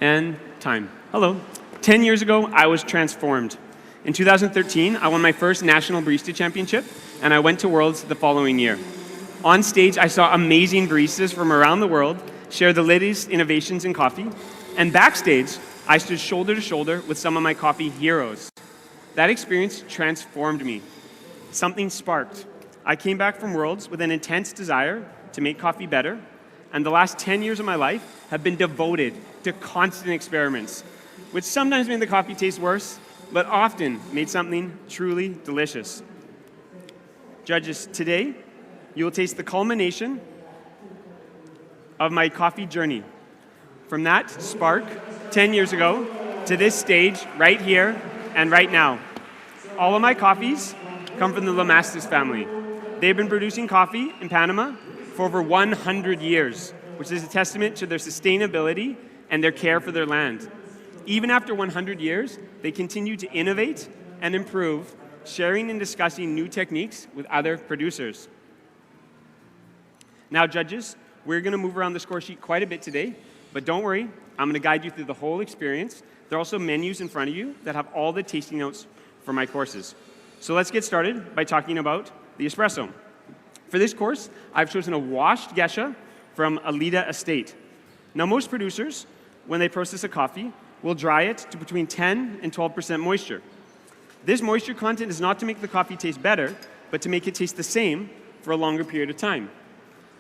And time. Hello. 10 years ago, I was transformed. In 2013, I won my first national Barista championship, and I went to Worlds the following year. On stage, I saw amazing baristas from around the world share the latest innovations in coffee, and backstage, I stood shoulder to shoulder with some of my coffee heroes. That experience transformed me. Something sparked. I came back from Worlds with an intense desire to make coffee better, and the last 10 years of my life have been devoted to constant experiments, which sometimes made the coffee taste worse, but often made something truly delicious. Judges, today, you will taste the culmination of my coffee journey. From that spark 10 years ago to this stage right here and right now. All of my coffees come from the Lamastus family. They've been producing coffee in Panama for over 100 years, which is a testament to their sustainability and their care for their land. Even after 100 years, they continue to innovate and improve, sharing and discussing new techniques with other producers. Now, judges, we're going to move around the score sheet quite a bit today, but don't worry, I'm going to guide you through the whole experience. There are also menus in front of you that have all the tasting notes for my courses. So let's get started by talking about the espresso. For this course, I've chosen a washed geisha from Alida Estate. Now, most producers, when they process a coffee, will dry it to between 10 and 12% moisture. This moisture content is not to make the coffee taste better, but to make it taste the same for a longer period of time.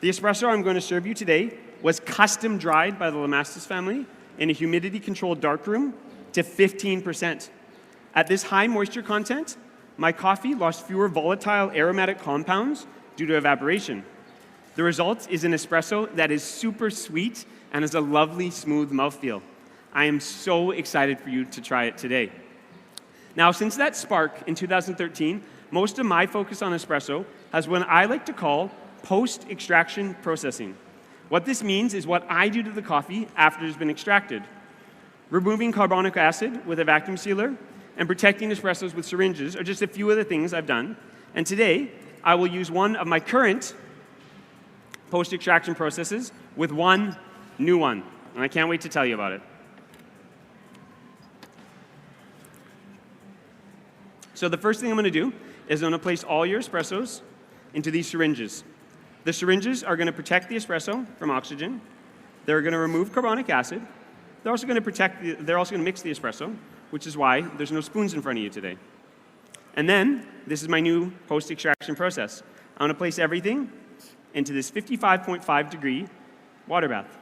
The espresso I'm going to serve you today was custom dried by the Lamastus family in a humidity-controlled darkroom to 15%. At this high moisture content, my coffee lost fewer volatile aromatic compounds due to evaporation. The result is an espresso that is super sweet and has a lovely, smooth mouthfeel. I am so excited for you to try it today. Now, since that spark in 2013, most of my focus on espresso has what I like to call post-extraction processing. What this means is what I do to the coffee after it's been extracted. Removing carbonic acid with a vacuum sealer and protecting espressos with syringes are just a few of the things I've done. And today, I will use one of my current post-extraction processes with one new one. And I can't wait to tell you about it. So the first thing I'm going to do is I'm going to place all your espressos into these syringes. The syringes are going to protect the espresso from oxygen. They're going to remove carbonic acid. They're also going to mix the espresso, which is why there's no spoons in front of you today. And then, this is my new post-extraction process. I'm going to place everything into this 55.5 degree water bath.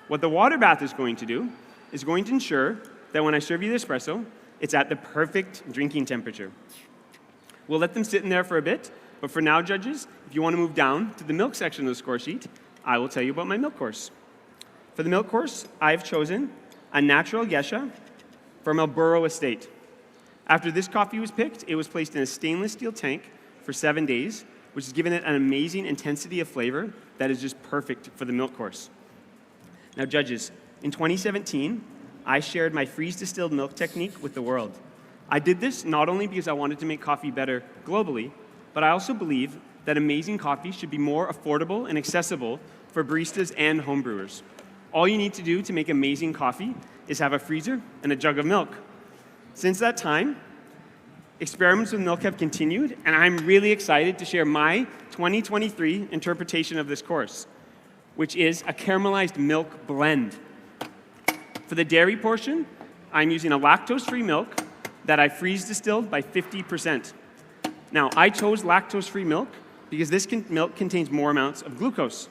What the water bath is going to do is going to ensure that when I serve you the espresso, it's at the perfect drinking temperature. We'll let them sit in there for a bit, but for now, judges, if you want to move down to the milk section of the score sheet, I will tell you about my milk course. For the milk course, I've chosen a natural geisha from Marlborough Estate. After this coffee was picked, it was placed in a stainless steel tank for 7 days, which has given it an amazing intensity of flavor that is just perfect for the milk course. Now, judges, in 2017, I shared my freeze-distilled milk technique with the world. I did this not only because I wanted to make coffee better globally, but I also believe that amazing coffee should be more affordable and accessible for baristas and homebrewers. All you need to do to make amazing coffee is have a freezer and a jug of milk. Since that time, experiments with milk have continued, and I'm really excited to share my 2023 interpretation of this course, which is a caramelized milk blend. For the dairy portion, I'm using a lactose-free milk that I freeze-distilled by 50%. Now, I chose lactose-free milk because this milk contains more amounts of glucose,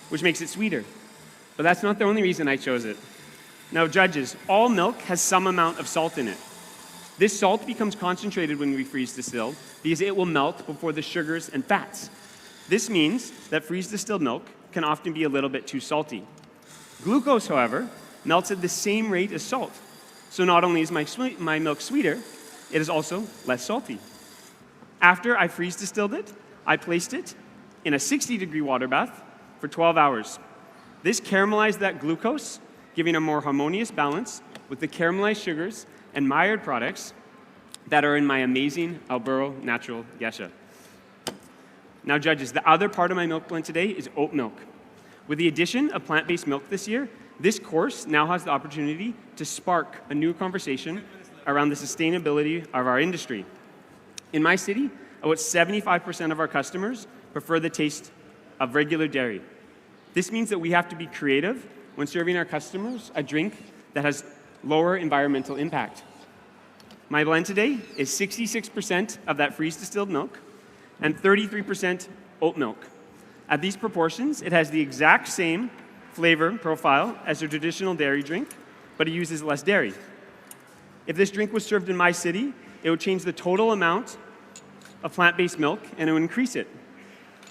which makes it sweeter. But that's not the only reason I chose it. Now, judges, all milk has some amount of salt in it. This salt becomes concentrated when we freeze-distill because it will melt before the sugars and fats. This means that freeze-distilled milk can often be a little bit too salty. Glucose, however, melts at the same rate as salt. So not only is my milk sweeter, it is also less salty. After I freeze-distilled it, I placed it in a 60-degree water bath for 12 hours. This caramelized that glucose, giving a more harmonious balance with the caramelized sugars and Maillard products that are in my amazing Marlborough Natural Geisha. Now, judges, the other part of my milk blend today is oat milk. With the addition of plant-based milk this year, This course now has the opportunity to spark a new conversation around the sustainability of our industry. In my city, about 75% of our customers prefer the taste of regular dairy. This means that we have to be creative when serving our customers a drink that has lower environmental impact. My blend today is 66% of that freeze-distilled milk and 33% oat milk. At these proportions, it has the exact same flavor profile as a traditional dairy drink, but it uses less dairy. If this drink was served in my city, it would change the total amount of plant-based milk and it would increase it.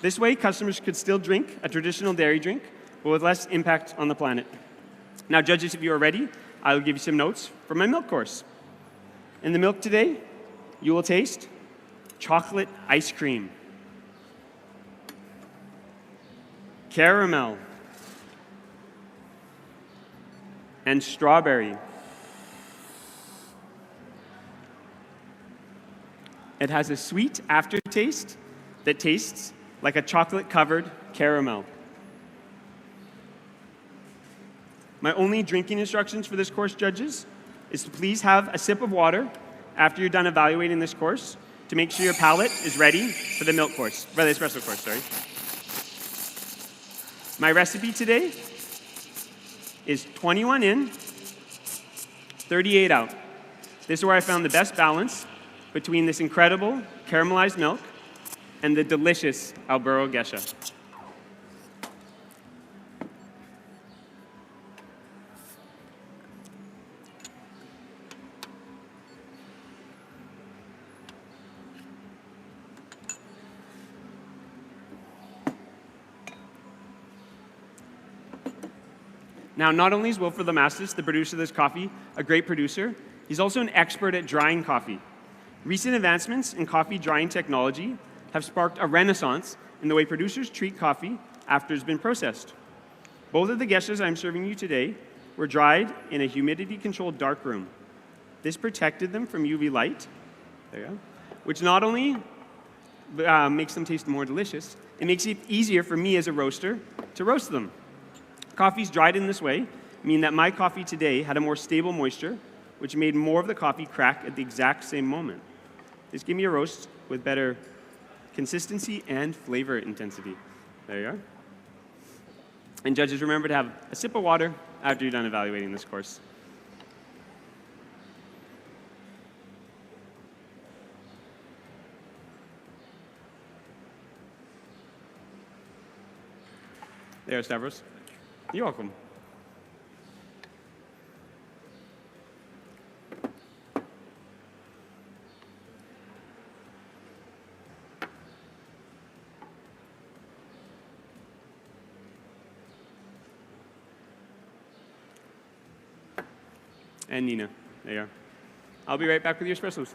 This way, customers could still drink a traditional dairy drink, but with less impact on the planet. Now, judges, if you are ready, I will give you some notes from my milk course. In the milk today, you will taste chocolate ice cream, caramel, and strawberry. It has a sweet aftertaste that tastes like a chocolate-covered caramel. My only drinking instructions for this course, judges, is to please have a sip of water after you're done evaluating this course to make sure your palate is ready for the milk course, for the espresso course, sorry. My recipe today is 21 in, 38 out. This is where I found the best balance between this incredible caramelized milk and the delicious Alburo Gesha. Now, not only is Wilfred Lamastus, the producer of this coffee, a great producer, he's also an expert at drying coffee. Recent advancements in coffee drying technology have sparked a renaissance in the way producers treat coffee after it's been processed. Both of the Geshas I'm serving you today were dried in a humidity-controlled dark room. This protected them from UV light, there you go, which not only makes them taste more delicious, it makes it easier for me as a roaster to roast them. Coffees dried in this way mean that my coffee today had a more stable moisture, which made more of the coffee crack at the exact same moment. This gave me a roast with better consistency and flavor intensity. There you are. And judges, remember to have a sip of water after you're done evaluating this course. There, Stavros. You're welcome. And Nina, there you are. I'll be right back with your espressos.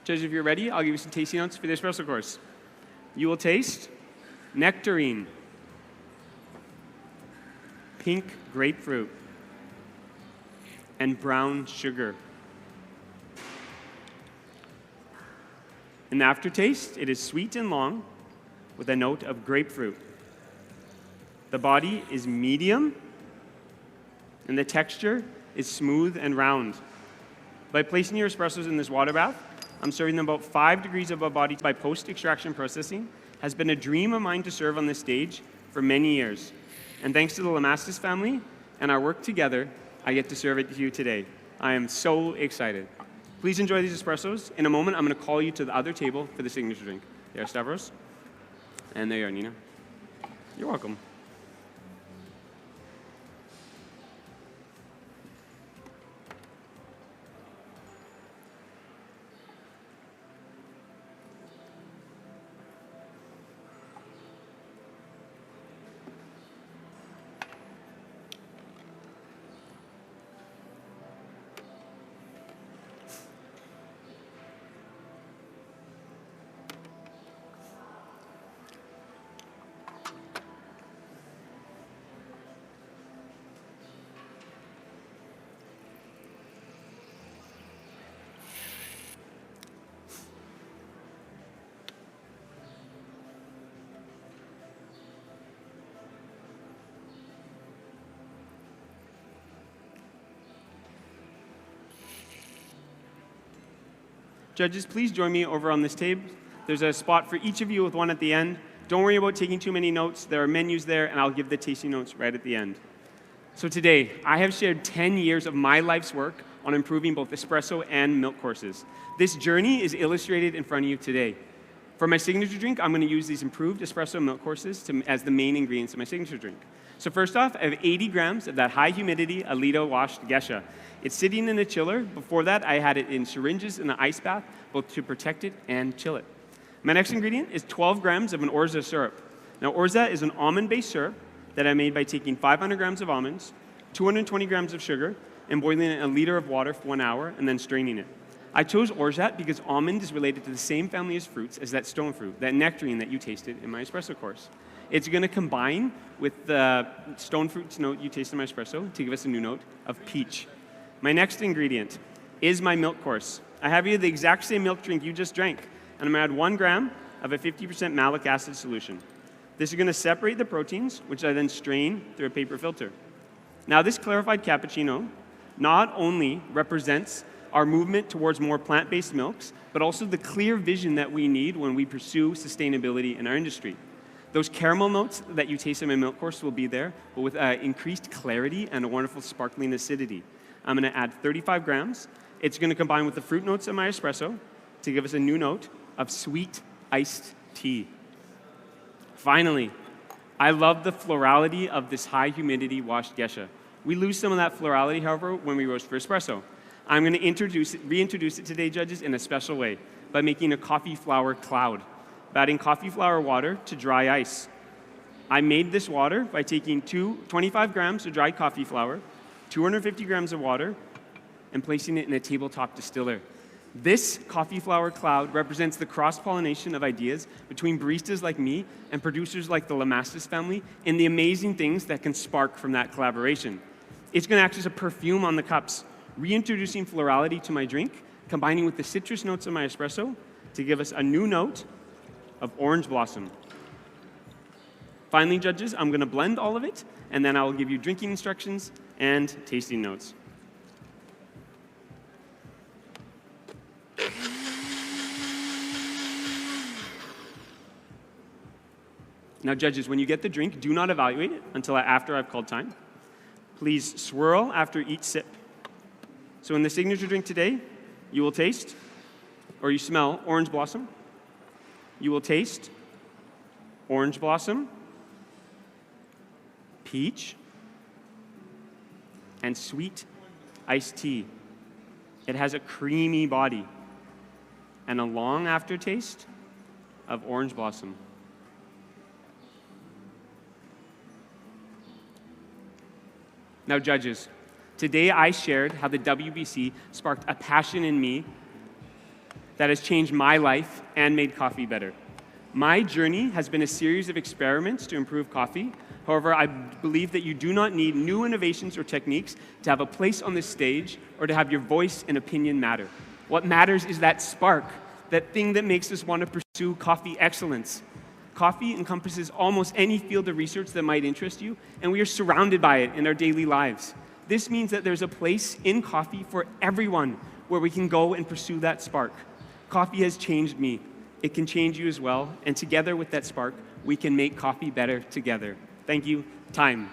Judges, if you're ready, I'll give you some tasting notes for the espresso course. You will taste nectarine, pink grapefruit, and brown sugar. In the aftertaste, it is sweet and long with a note of grapefruit. The body is medium, and the texture is smooth and round. By placing your espressos in this water bath, I'm serving them about 5 degrees above body by post-extraction processing. Has been a dream of mine to serve on this stage for many years. And thanks to the Lamastus family and our work together, I get to serve it to you today. I am so excited. Please enjoy these espressos. In a moment, I'm going to call you to the other table for the signature drink. There, Stavros. And there you are, Nina. You're welcome. Judges, please join me over on this table. There's a spot for each of you with one at the end. Don't worry about taking too many notes. There are menus there, and I'll give the tasting notes right at the end. So today, I have shared 10 years of my life's work on improving both espresso and milk courses. This journey is illustrated in front of you today. For my signature drink, I'm going to use these improved espresso milk courses as the main ingredients of my signature drink. So first off, I have 80 grams of that high humidity Alito washed gesha. It's sitting in a chiller. Before that, I had it in syringes in an ice bath, both to protect it and chill it. My next ingredient is 12 grams of an orza syrup. Now, orza is an almond-based syrup that I made by taking 500 grams of almonds, 220 grams of sugar, and boiling it in a liter of water for 1 hour, and then straining it. I chose orgeat because almond is related to the same family as fruits as that stone fruit, that nectarine that you tasted in my espresso course. It's going to combine with the stone fruits note you tasted in my espresso to give us a new note of peach. My next ingredient is my milk course. I have here the exact same milk drink you just drank, and I'm going to add 1 gram of a 50% malic acid solution. This is going to separate the proteins, which I then strain through a paper filter. Now, this clarified cappuccino not only represents our movement towards more plant-based milks, but also the clear vision that we need when we pursue sustainability in our industry. Those caramel notes that you taste in my milk course will be there, but with increased clarity and a wonderful sparkling acidity. I'm going to add 35 grams. It's going to combine with the fruit notes of my espresso to give us a new note of sweet iced tea. Finally, I love the florality of this high humidity washed gesha. We lose some of that florality, however, when we roast for espresso. I'm going to reintroduce it today, judges, in a special way by making a coffee flower cloud, by adding coffee flower water to dry ice. I made this water by taking 25 grams of dried coffee flour, 250 grams of water, and placing it in a tabletop distiller. This coffee flower cloud represents the cross-pollination of ideas between baristas like me and producers like the Lamastus family and the amazing things that can spark from that collaboration. It's going to act as a perfume on the cups, reintroducing florality to my drink, combining with the citrus notes of my espresso to give us a new note of orange blossom. Finally, judges, I'm going to blend all of it, and then I will give you drinking instructions and tasting notes. Now, judges, when you get the drink, do not evaluate it until after I've called time. Please swirl after each sip. So in the signature drink today, you will taste, or you smell, orange blossom. You will taste orange blossom, peach, and sweet iced tea. It has a creamy body and a long aftertaste of orange blossom. Now, judges, today I shared how the WBC sparked a passion in me that has changed my life and made coffee better. My journey has been a series of experiments to improve coffee. However, I believe that you do not need new innovations or techniques to have a place on this stage or to have your voice and opinion matter. What matters is that spark, that thing that makes us want to pursue coffee excellence. Coffee encompasses almost any field of research that might interest you, and we are surrounded by it in our daily lives. This means that there's a place in coffee for everyone where we can go and pursue that spark. Coffee has changed me. It can change you as well, and together with that spark, we can make coffee better together. Thank you. Time.